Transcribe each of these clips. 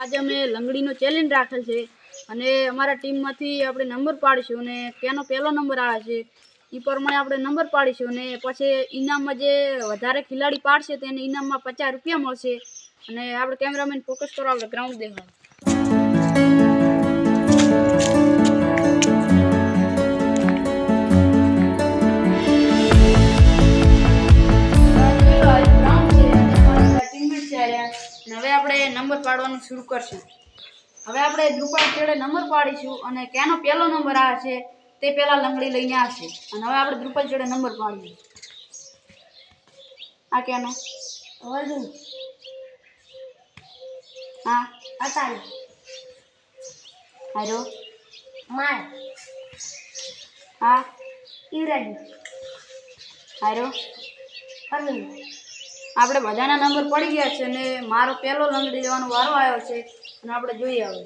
आज अमे लंगड़ीनो चेलेंज राखेल छे अने अमारा टीममांथी आपणे नंबर पाडीशुं अने केनो पहेलो नंबर आवे छे ई प्रमाणे आपणे नंबर पाडीशुं अने पछी इनाममां जे वधारे खिलाड़ी पाडशे तेने इनाममां 50 रुपया मळशे अने आपणे केमेरामेन फोकस करो आपणे ग्राउंड देखाडो। હવે આપણે નંબર પાડવાનું શરૂ કરશું। હવે આપણે દ્રુપદ છેડે નંબર પાડીશું અને કેનો પહેલો નંબર આવે છે તે પહેલા લંગડી લઈને આવશે અને હવે આપણે દ્રુપદ છેડે નંબર પાડીએ। આ કેનો વધુ હા અતારી હારો માર હા ઈરાની હારો અમી આપણે બધાના નંબર પડી ગયા છે અને મારો પહેલો લંગડી લેવાનો વારો આવ્યો છે અને આપણે જોઈએ હવે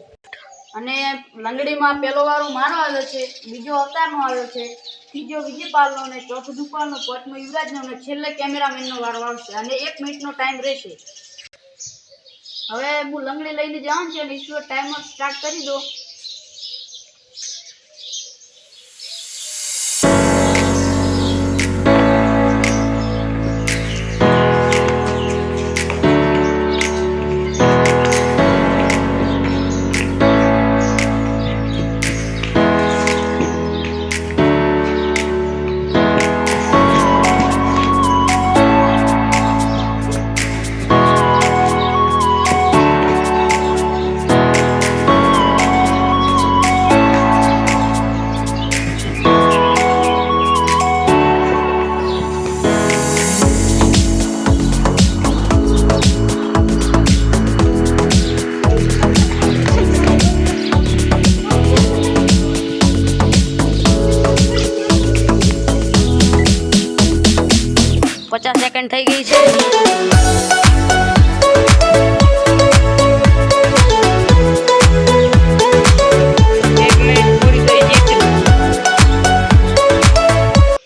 અને લંગડીમાં પહેલો વારો મારો આવ્યો છે, બીજો અવતારનો આવ્યો છે, ત્રીજો વિજયપાલનો અને ચોથો દુપાલનો, પાંચમો યુવરાજનો અને છેલ્લે કેમેરામેનનો વારો આવશે અને 1 મિનિટનો ટાઈમ રહેશે। હવે હું લંગડી લઈને જાઉં છું અને ઈશ્વર ટાઈમર સ્ટાર્ટ કરી દો। पचास सेकंड थी गई है।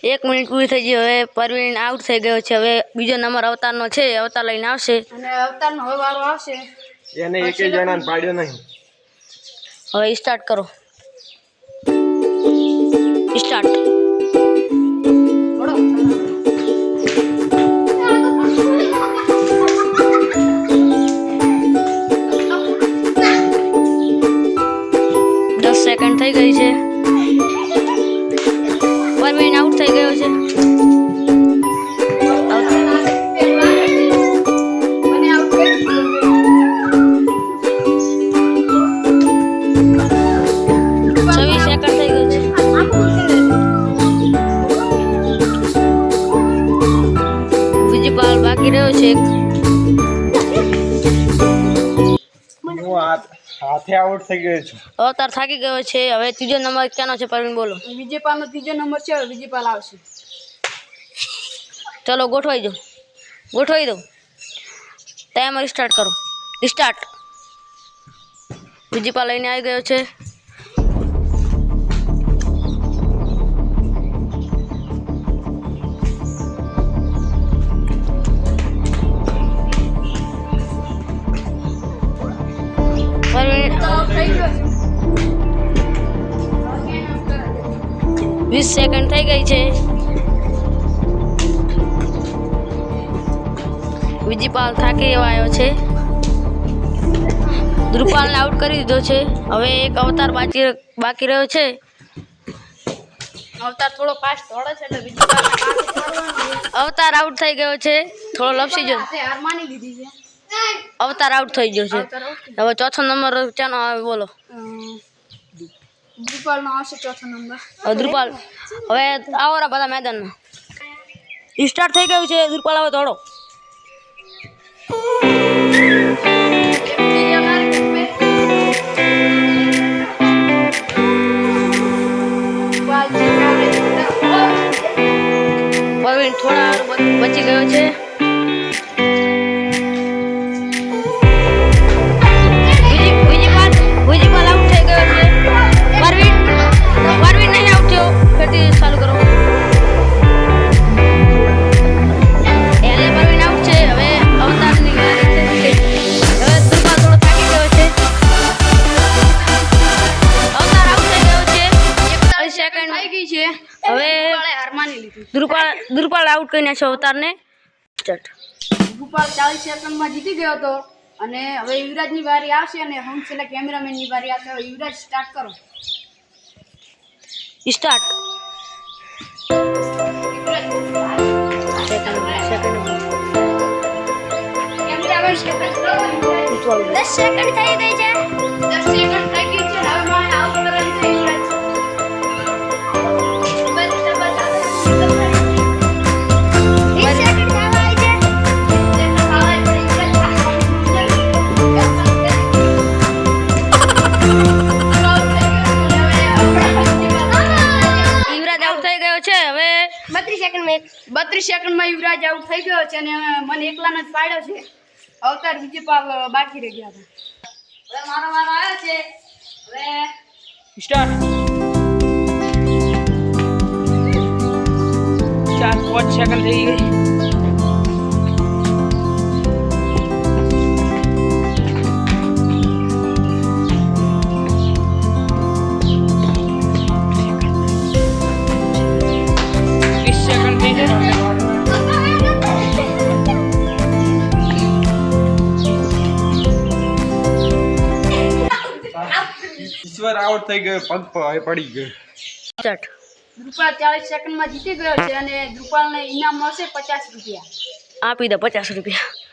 1 मिनिट पूरी थी गई। हवे परवीन आउट थी गयो छे। हवे बीजो नंबर अवतारनो छे, अवतार लईने आवशे अने अवतारनो हवे वारो आवशे। एने एके जणाने पाड्यो नहीं। हवे स्टार्ट करो। स्टार्ट सेकंड थी गई है। परवीन आउट थी गयो छे। 26 सेकंड थी गई है। विजयपाल बाकी रह्यो छे। हाथे आउट थी गयो छे। अवतार थाकी गयो छे। हवे तीजो नंबर केनो छे परवीन बोलो। विजयपालनो तीजो नंबर छे। हवे विजयपाल आवशे। चलो गोठवाई दो, गोठवाई दो। टाइमर स्टार्ट करो। स्टार्ट। विजयपाल लईने आई गयो छे। परवीन 20 सेकंड थी गई है। विजयपाल थाकी आयो छे। द्रुपाल ने आउट करी दीधो छे। हवे एक अवतार बाकी रह्यो छे। अवतार थोड़ो फास्ट दौड़े छे એટલે વિજયપાલને પાછું છોડવાનું। अवतार आउट થઈ ગયો છે। થોડો લપસી ગયો। હાર માની લીધી છે। अवतार आउट થઈ ગયો છે। હવે ચોથો નંબર ચાનો આવે બોલો। દ્રુપાલનો આવશે ચોથો નંબર। દ્રુપાલ હવે આવો રા બધા મેદાનમાં। સ્ટાર્ટ થઈ ગયું છે। દ્રુપાલ હવે દોડો। परवीन थोड़ा बची गयो छे। विजयपाल आउट થઈ ગયો છે। परवीन नहीं आउट थयो। फिर चालू करो। परवीन आउट છે। હવે અવતારની આઉટ કરી નાખ્યો અવતારને. સ્ટાર્ટ. ધ્રુપાલ 40 સેકન્ડમાં જીતી ગયો હતો અને હવે યુવરાજની વારી આવશે અને હું છેલ્લે કેમેરામેનની વારી આવશે. હવે યુવરાજ સ્ટાર્ટ કરો. સ્ટાર્ટ. કેમેરામેન સેકન્ડ કરો. 10 સેકન્ડ થઈ ગઈ છે. 10 સેકન્ડ થઈ ગઈ છે. હવે મારે આઉટ કરવાની છે યુવરાજ. યુવરાજ આઉટ થઈ ગયો છે. હવે 32 સેકન્ડમાં યુવરાજ આઉટ થઈ ગયો છે અને મને એકલાનો જ પાડ્યો છે. અવતાર વિજયપાલ બાકી રહી ગયા હતા. હવે મારો વારો આવ્યો છે. હવે સ્ટાર્ટ. 4-5 સેકન્ડ થઈ ગઈ. ઈશ્વર આઉટ થઈ ગયો, પગ પડી ગયો. સ્ટાર્ટ. ધ્રુપાલ 40 સેકન્ડમાં જીતી ગયો છે અને ધ્રુપાલને ઇનામ મળશે 50 રૂપિયા. આપી દો 50 રૂપિયા.